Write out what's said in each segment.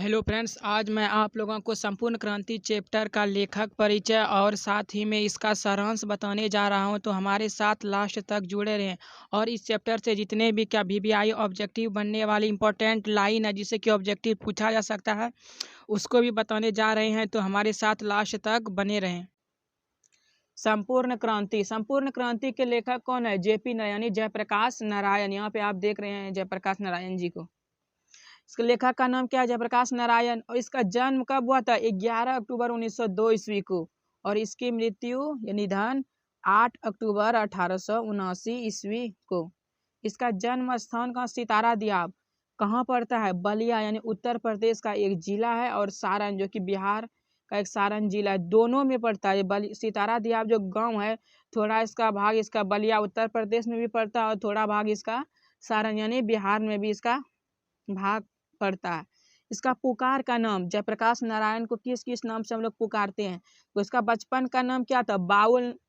Hello friends, आज मैं आप लोगों को संपूर्ण क्रांति चैप्टर का लेखक परिचय और साथ ही में इसका सारांश बताने जा रहा हूं। तो हमारे साथ लास्ट तक जुड़े रहें और इस चैप्टर से जितने भी क्या वीवीआई ऑब्जेक्टिव बनने वाली इंपॉर्टेंट लाइन है जिससे कि ऑब्जेक्टिव पूछा जा सकता है उसको भी बताने जा रहे हैं। तो हमारे साथ लास्ट तक बने रहें। संपूर्ण क्रांति के लेखक कौन है? जेपी नारायण, जयप्रकाश नारायण। यहाँ पे आप देख रहे हैं जयप्रकाश नारायण जी को। इसके लेखक का नाम क्या है? जयप्रकाश नारायण। और इसका जन्म कब हुआ था? 11 अक्टूबर 1902 ईस्वी को। और इसकी मृत्यु या निधन 8 अक्टूबर 1879 ईस्वी को। इसका जन्म स्थान का सितारा दियाब कहाँ पड़ता है? बलिया यानी उत्तर प्रदेश का एक जिला है, और सारण जो कि बिहार का एक सारण जिला है, दोनों में पड़ता है। सितारा दियाब जो गांव है, थोड़ा इसका भाग इसका बलिया उत्तर प्रदेश में भी पड़ता है और थोड़ा भाग इसका सारण यानी बिहार में भी इसका भाग पड़ता है। इसका पुकार का नाम, जयप्रकाश नारायण को किस किस नाम से हम लोग पुकारते हैं? तो इसका बचपन का नाम क्या था? बाउल।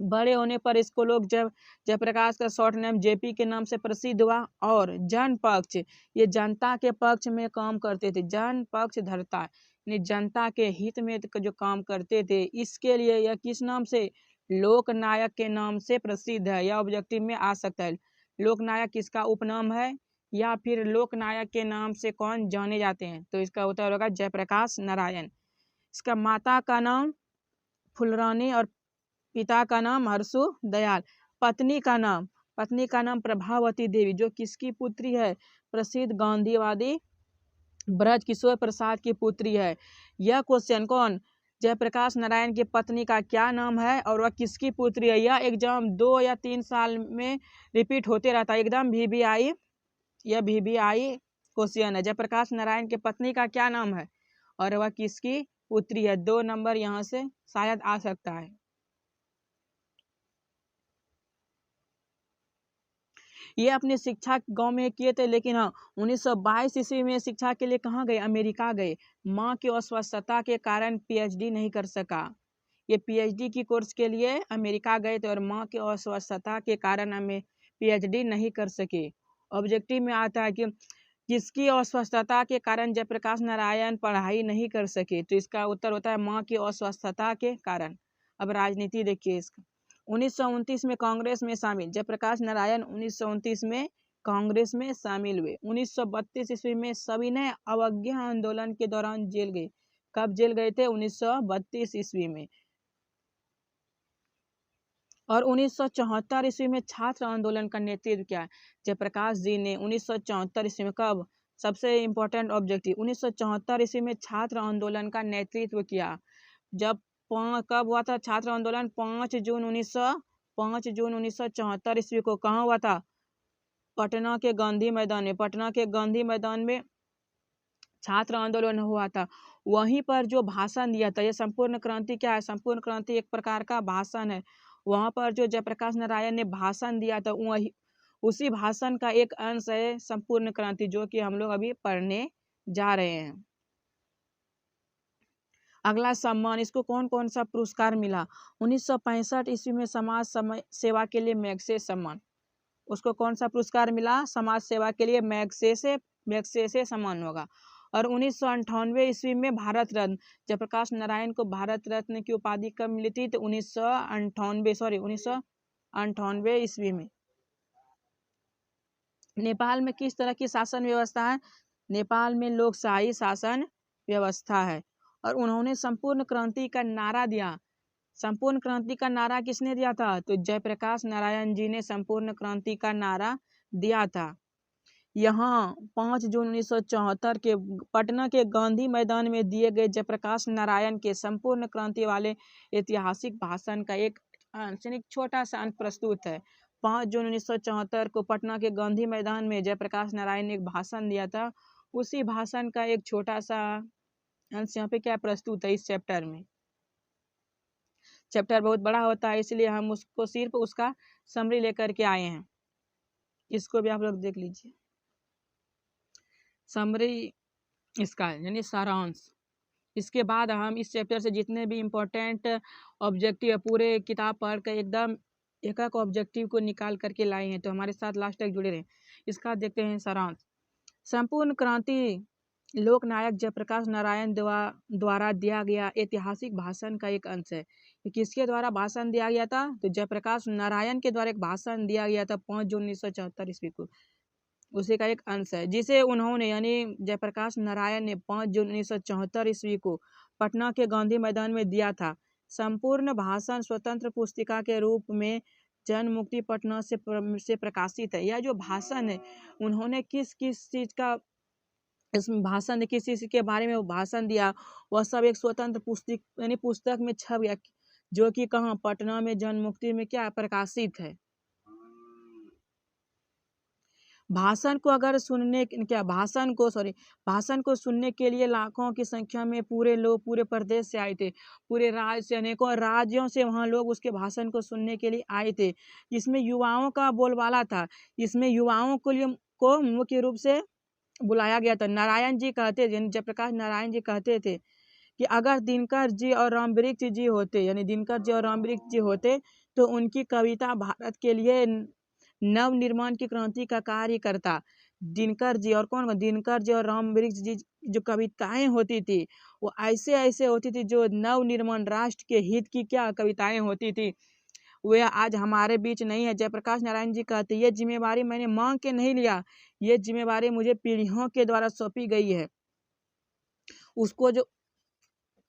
बड़े होने पर इसको लोग जयप्रकाश का शॉर्ट नेम जेपी के नाम से प्रसिद्ध हुआ। और जन पक्ष, ये जनता के पक्ष में काम करते थे। जन पक्ष धरता यानी जनता के हित में जो काम करते थे, इसके लिए यह किस नाम से? लोकनायक के नाम से प्रसिद्ध है। यह ऑब्जेक्टिव में आ सकता है। लोकनायक किसका उपनाम है, या फिर लोकनायक के नाम से कौन जाने जाते हैं? तो इसका उत्तर होगा जयप्रकाश नारायण। इसका माता का नाम फुलरानी और पिता का नाम हर्षु दयाल। पत्नी का नाम प्रभावती देवी, जो किसकी पुत्री है? प्रसिद्ध गांधीवादी ब्रज किशोर प्रसाद की पुत्री है। यह क्वेश्चन कौन? जयप्रकाश नारायण की पत्नी का क्या नाम है और वह किसकी पुत्री है? यह एग्जाम 2 या 3 साल में रिपीट होते रहता है। एकदम वीवीआई, यह वीवीआई क्वेश्चन है। जयप्रकाश नारायण की पत्नी का क्या नाम है और वह किसकी पुत्री है? 2 नंबर यहाँ से शायद आ सकता है। ये अपनी शिक्षा गांव में किए थे, लेकिन हाँ 1922 ईस्वी में शिक्षा के लिए कहाँ गए? अमेरिका गए। माँ की अस्वस्थता के कारण पीएचडी नहीं कर सका। ये पीएचडी की कोर्स के लिए अमेरिका गए थे और माँ की अस्वस्थता के कारण हमें पीएचडी नहीं कर सके। ऑब्जेक्टिव में आता है कि किसकी अस्वस्थता के कारण जयप्रकाश नारायण पढ़ाई नहीं कर सके? तो इसका उत्तर होता है माँ की अस्वस्थता के कारण। अब राजनीति देखिए इसका। 1929 में कांग्रेस में शामिल। जयप्रकाश नारायण 1929 में कांग्रेस में शामिल हुए। 1932 ईस्वी में सविनय अवज्ञा आंदोलन के दौरान जेल गए। कब जेल गए थे? 1932 ईस्वी में। और 1974 ईस्वी में छात्र आंदोलन का नेतृत्व किया जयप्रकाश जी ने। 1974 ईस्वी में कब? सबसे इंपॉर्टेंट ऑब्जेक्टिव, 1974 ईस्वी में छात्र आंदोलन का नेतृत्व किया। जब कब हुआ था छात्र आंदोलन? 5 जून 1974 ईस्वी को। कहाँ हुआ था? पटना के गांधी मैदान में। पटना के गांधी मैदान में छात्र आंदोलन हुआ था। वहीं पर जो भाषण दिया था, ये संपूर्ण क्रांति क्या है? संपूर्ण क्रांति एक प्रकार का भाषण है। वहां पर जो जयप्रकाश नारायण ने भाषण दिया था, वही उसी भाषण का एक अंश है संपूर्ण क्रांति, जो कि हम लोग अभी पढ़ने जा रहे हैं। अगला सम्मान, इसको कौन कौन सा पुरस्कार मिला? 1965 ईस्वी में समाज सेवा के लिए मैग्सेसे सम्मान। उसको कौन सा पुरस्कार मिला? समाज सेवा के लिए मैग्सेसे सम्मान होगा। और 1998 ईस्वी में भारत रत्न, जयप्रकाश नारायण को भारत रत्न की उपाधि कब मिली थी? तो 1998 ईस्वी में। नेपाल में किस तरह की शासन व्यवस्था है? नेपाल में लोकशाही शासन व्यवस्था है। और उन्होंने संपूर्ण क्रांति का नारा दिया। संपूर्ण क्रांति का नारा किसने दिया था? तो जयप्रकाश नारायण जी ने संपूर्ण क्रांति का नारा दिया था। यहाँ 5 जून 1974 के पटना के गांधी मैदान में दिए गए जयप्रकाश नारायण के संपूर्ण क्रांति वाले ऐतिहासिक भाषण का एक छोटा सा अंश प्रस्तुत है। 5 जून 1974 को पटना के गांधी मैदान में जयप्रकाश नारायण ने एक भाषण दिया था। उसी भाषण का एक छोटा सा अंश यहाँ पे क्या प्रस्तुत है इस चैप्टर में। चैप्टर बहुत बड़ा होता है, इसलिए हम उसको सिर्फ उसका समरी लेकर के आए हैं। इसको भी आप लोग देख लीजिए। समरी इसका यानी सारांश। इसके बाद हम इस चैप्टर से जितने भी इम्पोर्टेंट ऑब्जेक्टिव है पूरे किताब पढ़ कर एकदम एक एक ऑब्जेक्टिव को निकाल करके लाए हैं। तो हमारे साथ लास्ट तक जुड़े रहें। इसका देखते हैं सारांश। संपूर्ण क्रांति लोकनायक जयप्रकाश नारायण द्वारा दिया गया ऐतिहासिक भाषण का एक अंश है। ये किसके द्वारा भाषण दिया गया था? तो जयप्रकाश नारायण के द्वारा एक भाषण दिया गया था 5 जून 1974 ईस्वी को, उसी का एक अंश है, जिसे उन्होंने यानी जयप्रकाश नारायण ने 5 जून 1974 ईस्वी को पटना के गांधी मैदान में दिया था। संपूर्ण भाषण स्वतंत्र पुस्तिका के रूप में जन मुक्ति पटना से प्रकाशित है। यह जो भाषण है उन्होंने किस किस चीज का इसमें भाषण, किस चीज के बारे में वो भाषण दिया, वह सब एक स्वतंत्र पुस्तक यानी पुस्तक में छप गया, जो कि कहाँ, पटना में जन मुक्ति में क्या प्रकाशित है। भाषण को अगर सुनने क्या भाषण को सुनने के लिए लाखों की संख्या में पूरे लोग पूरे प्रदेश से आए थे, पूरे राज्य से, अनेकों राज्यों से वहाँ लोग उसके भाषण को सुनने के लिए आए थे। इसमें युवाओं का बोलबाला था, इसमें युवाओं को मुख्य रूप से बुलाया गया था। नारायण जी कहते थे, जयप्रकाश नारायण जी कहते थे कि अगर दिनकर जी और रामवृक्ष जी होते, यानी दिनकर जी और रामवृक्ष जी होते, तो उनकी कविता भारत के लिए नव निर्माण की क्रांति का कार्य करता। दिनकर जी और कौन, दिनकर जी और रामवृक्ष जी जो कविताएं होती थी वो ऐसे ऐसे होती थी जो नव निर्माण राष्ट्र के हित की क्या कविताएं होती थी। वे आज हमारे बीच नहीं है। जयप्रकाश नारायण जी कहते, ये जिम्मेवारी मैंने मांग के नहीं लिया, ये जिम्मेवारी मुझे पीढ़ियों के द्वारा सौंपी गई है। उसको जो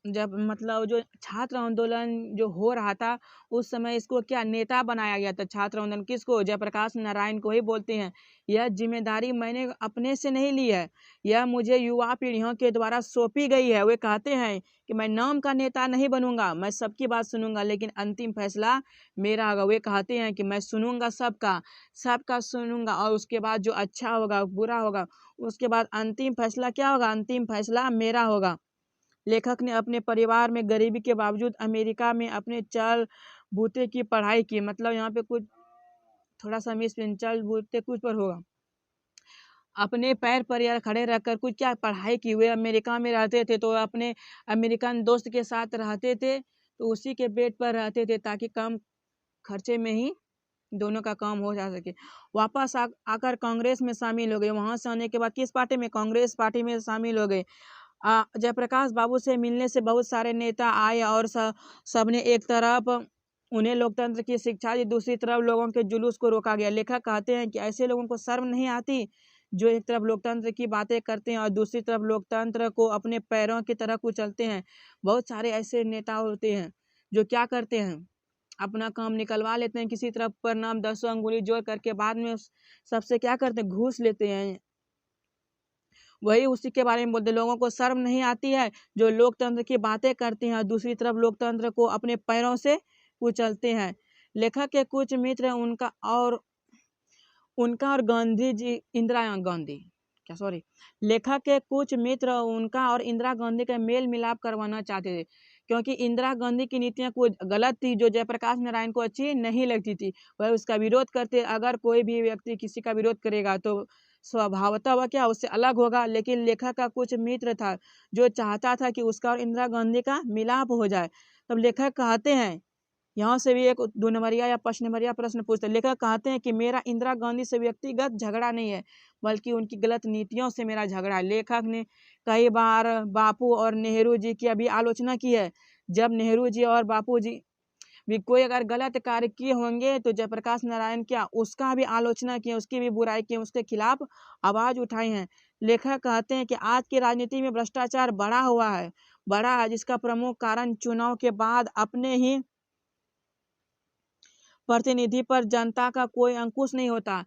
जब मतलब जो छात्र आंदोलन जो हो रहा था उस समय इसको क्या नेता बनाया गया था। छात्र आंदोलन किसको? जयप्रकाश नारायण को ही बोलते हैं। यह जिम्मेदारी मैंने अपने से नहीं ली है, यह मुझे युवा पीढ़ियों के द्वारा सौंपी गई है। वे कहते हैं कि मैं नाम का नेता नहीं बनूंगा, मैं सबकी बात सुनूंगा, लेकिन अंतिम फैसला मेरा होगा। वे कहते हैं कि मैं सुनूंगा सबका सुनूंगा, और उसके बाद जो अच्छा होगा बुरा होगा, उसके बाद अंतिम फैसला क्या होगा? अंतिम फैसला मेरा होगा। लेखक ने अपने परिवार में गरीबी के बावजूद अमेरिका में अपने चल बूते की पढ़ाई की। मतलब यहाँ पे कुछ थोड़ा सा मिस चल बूते कुछ पर होगा। अपने पैर पर यार खड़े रहकर कुछ क्या पढ़ाई की। हुए अमेरिका में रहते थे तो अपने अमेरिकन दोस्त के साथ रहते थे, तो उसी के बेड पर रहते थे ताकि कम खर्चे में ही दोनों का काम हो जा सके। वापस आकर कांग्रेस में शामिल हो गए। वहां से आने के बाद किस पार्टी में? कांग्रेस पार्टी में शामिल हो गए। जयप्रकाश बाबू से मिलने से बहुत सारे नेता आए और सबने एक तरफ उन्हें लोकतंत्र की शिक्षा दी, दूसरी तरफ लोगों के जुलूस को रोका गया। लेखक कहते हैं कि ऐसे लोगों को शर्म नहीं आती जो एक तरफ लोकतंत्र की बातें करते हैं और दूसरी तरफ लोकतंत्र को अपने पैरों की तरह कुचलते हैं। बहुत सारे ऐसे नेता होते हैं जो क्या करते हैं, अपना काम निकलवा लेते हैं किसी तरफ पर नाम 10 अंगुली जोड़ करके, बाद में सबसे क्या करते हैं, घूस लेते हैं। वही उसी के बारे में बोलते, लोगों को शर्म नहीं आती है जो लोकतंत्र की बातें करते हैं, दूसरी तरफ लोकतंत्र को अपने पैरों से कुचलते हैं। लेखक के कुछ मित्र उनका और गांधी जी इंदिरा गांधी क्या सॉरी लेखक के कुछ मित्र उनका और इंदिरा गांधी का मेल मिलाप करवाना चाहते थे, क्योंकि इंदिरा गांधी की नीतियां कुछ गलत थी जो जयप्रकाश नारायण को अच्छी नहीं लगती थी। वह उसका विरोध करते। अगर कोई भी व्यक्ति किसी का विरोध करेगा तो स्वभावतः वह क्या उससे अलग होगा, लेकिन लेखक का कुछ मित्र था जो चाहता था कि उसका और इंदिरा गांधी का मिलाप हो जाए। तब लेखक कहते हैं, यहाँ से भी एक 2 नंबरिया या 5 नंबरिया प्रश्न पूछते हैं। लेखक कहते हैं कि मेरा इंदिरा गांधी से व्यक्तिगत झगड़ा नहीं है, बल्कि उनकी गलत नीतियों से मेरा झगड़ा है। लेखक ने कई बार बापू और नेहरू जी की अभी आलोचना की है। जब नेहरू जी और बापू जी भी कोई अगर गलत कार्य किए होंगे तो जयप्रकाश नारायण क्या उसका भी आलोचना किए, उसकी भी बुराई की, उसके खिलाफ आवाज उठाई है। लेखक कहते हैं कि आज की राजनीति में भ्रष्टाचार बढ़ा है, जिसका प्रमुख कारण चुनाव के बाद अपने ही प्रतिनिधि पर जनता का कोई अंकुश नहीं होता।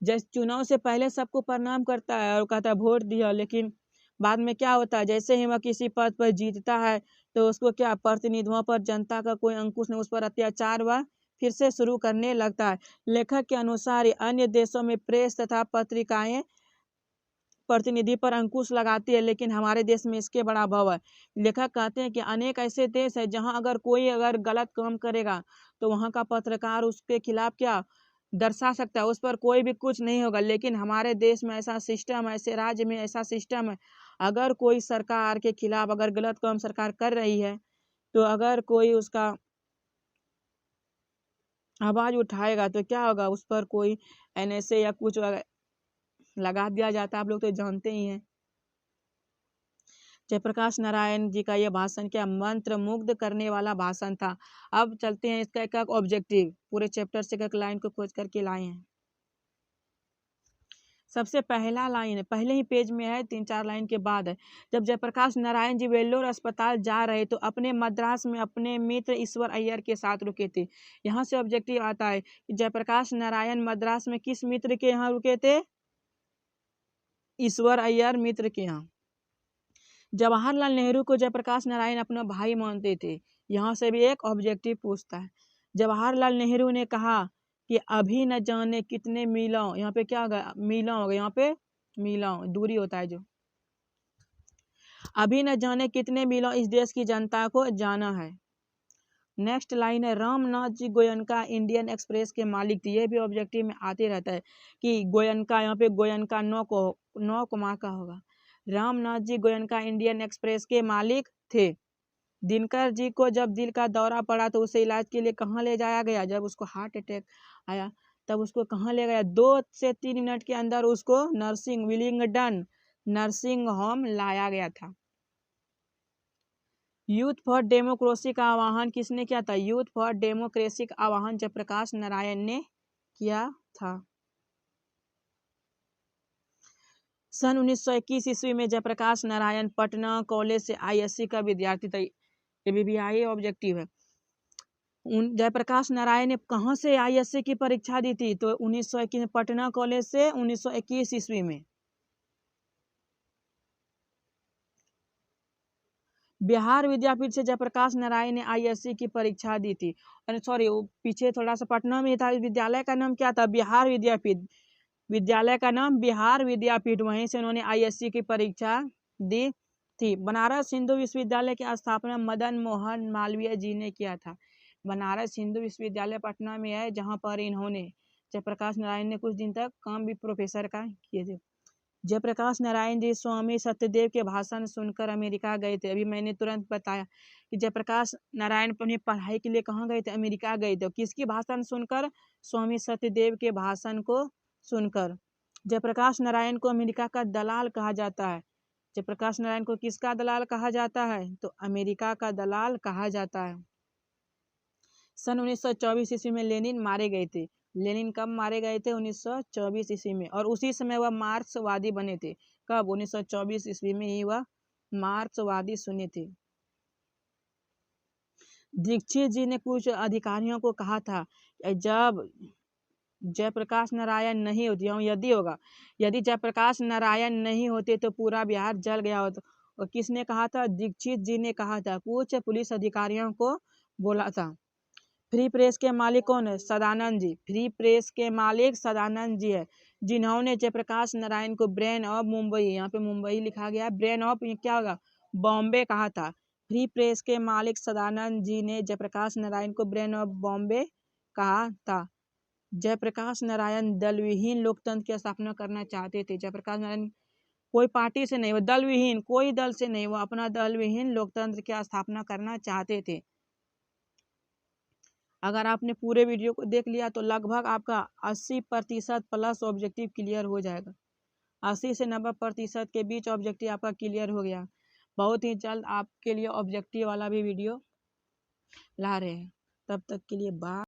जैसे चुनाव से पहले सबको प्रणाम करता है और कहता है वोट दिया, लेकिन बाद में क्या होता है, जैसे ही वह किसी पद पर जीतता है तो उसको क्या प्रतिनिधियों पर जनता का कोई अंकुश नहीं, उस पर अत्याचार वह फिर से शुरू करने लगता है। लेखक के अनुसार अन्य देशों में प्रेस तथा पत्रिकाएं प्रतिनिधि पर अंकुश लगाती है, लेकिन हमारे देश में इसके बड़ा अभाव है। लेखक कहते हैं कि अनेक ऐसे देश है जहां अगर गलत काम करेगा तो वहां का पत्रकार उसके खिलाफ क्या दर्शा सकता है, उस पर कोई भी कुछ नहीं होगा। लेकिन हमारे देश में ऐसा सिस्टम है, ऐसे राज्य में ऐसा सिस्टम है, अगर कोई सरकार के खिलाफ अगर गलत काम सरकार कर रही है तो अगर कोई उसका आवाज उठाएगा तो क्या होगा, उस पर कोई NSA या कुछ लगा दिया जाता है। आप लोग तो जानते ही हैं। जयप्रकाश नारायण जी का यह भाषण क्या मंत्र मुग्ध करने वाला भाषण था। अब चलते हैं इसका एक ऑब्जेक्टिव, पूरे चैप्टर से एक लाइन को खोज करके लाए हैं। सबसे पहला लाइन है, पहले ही पेज में है, 3-4 लाइन के बाद है। जब जयप्रकाश नारायण जी वेल्लोर अस्पताल जा रहे तो अपने मद्रास में अपने मित्र ईश्वर अय्यर के साथ रुके थे। यहाँ से ऑब्जेक्टिव आता है कि जयप्रकाश नारायण मद्रास में किस मित्र के यहाँ रुके थे? ईश्वर अय्यर मित्र के यहाँ। जवाहरलाल नेहरू को जयप्रकाश नारायण अपना भाई मानते थे। यहाँ से भी एक ऑब्जेक्टिव पूछता है। जवाहरलाल नेहरू ने कहा कि अभी न जाने कितने मीलों, यहाँ पे क्या होगा? मीलों होगा, यहाँ पे मीलों दूरी होता है जो, अभी न जाने कितने मीलों इस देश की जनता को जाना है। नेक्स्ट लाइन है, रामनाथ जी गोयनका इंडियन एक्सप्रेस के मालिक थे। ये भी ऑब्जेक्टिव में आते रहता है कि गोयनका, यहाँ पे गोयनका नौ कुमार का होगा। रामनाथ जी गोयनका इंडियन एक्सप्रेस के मालिक थे। दिनकर जी को जब दिल का दौरा पड़ा तो उसे इलाज के लिए कहाँ ले जाया गया? जब उसको हार्ट अटैक आया तब उसको कहाँ ले गया? 2 से 3 मिनट के अंदर उसको विलिंगडन नर्सिंग होम लाया गया था। यूथ फॉर डेमोक्रेसी का आह्वान किसने किया था? यूथ फॉर डेमोक्रेसी का आह्वान जयप्रकाश नारायण ने किया था। सन 1921 ईस्वी में जयप्रकाश नारायण पटना कॉलेज से आईएससी का विद्यार्थी था। ये भी ऑब्जेक्टिव है। जयप्रकाश नारायण ने कहाँ से आईएससी की परीक्षा दी थी? तो 1921 पटना कॉलेज से 1921 ईस्वी में। बिहार विद्यापीठ से जयप्रकाश नारायण ने आईएससी की परीक्षा दी थी। सॉरी, वो पीछे थोड़ा सा पटना में था। विद्यालय का नाम क्या था? बिहार विद्यापीठ। विद्यालय का नाम बिहार विद्यापीठ। वहीं से उन्होंने आईएससी की परीक्षा दी थी। बनारस हिंदू विश्वविद्यालय की स्थापना मदन मोहन मालवीय जी ने किया था। बनारस हिंदू विश्वविद्यालय पटना में है, जहां पर इन्होंने, जयप्रकाश नारायण ने कुछ दिन तक काम भी प्रोफेसर का किए थे। जयप्रकाश नारायण जी स्वामी सत्यदेव के भाषण सुनकर अमेरिका गए थे। अभी मैंने तुरंत बताया कि जयप्रकाश नारायण अपनी पढ़ाई के लिए कहाँ गए थे? अमेरिका गए थे। किसकी भाषण सुनकर? स्वामी सत्यदेव के भाषण को सुनकर। जयप्रकाश नारायण को अमेरिका का दलाल कहा जाता है। जयप्रकाश नारायण को किसका दलाल कहा जाता है? तो अमेरिका का दलाल कहा जाता है। सन 1924 ईस्वी में लेनिन मारे गए थे। लेनिन कब मारे गए थे? 1924 ईस्वी में। और उसी समय वह मार्क्सवादी बने थे। कब? 1924 ईस्वी में ही वह मार्क्सवादी सुने थे। दीक्षित जी ने कुछ अधिकारियों को कहा था, जब जयप्रकाश नारायण नहीं होती, यदि होगा, यदि जयप्रकाश नारायण नहीं होते तो पूरा बिहार जल गया होता। और किसने कहा था? दीक्षित जी ने कहा था। कुछ पुलिस अधिकारियों को बोला था। फ्री प्रेस के मालिक कौन है? सदानंद जी। फ्री प्रेस के मालिक सदानंद जी है, जिन्होंने जयप्रकाश नारायण को ब्रेन ऑफ मुंबई, यहाँ पे मुंबई लिखा गया, ब्रेन ऑफ क्या होगा? बॉम्बे कहा था। फ्री प्रेस के मालिक सदानंद जी ने जयप्रकाश नारायण को ब्रेन ऑफ बॉम्बे कहा था। जयप्रकाश नारायण दलविहीन लोकतंत्र की स्थापना करना चाहते थे। जयप्रकाश नारायण कोई पार्टी से नहीं, वो दल विहीन, कोई दल से नहीं, वो अपना दल विहीन लोकतंत्र की स्थापना करना चाहते थे। अगर आपने पूरे वीडियो को देख लिया तो लगभग आपका 80% प्लस ऑब्जेक्टिव क्लियर हो जाएगा। 80 से 90% के बीच ऑब्जेक्टिव आपका क्लियर हो गया। बहुत ही जल्द आपके लिए ऑब्जेक्टिव वाला भी वीडियो ला रहे हैं। तब तक के लिए बाय।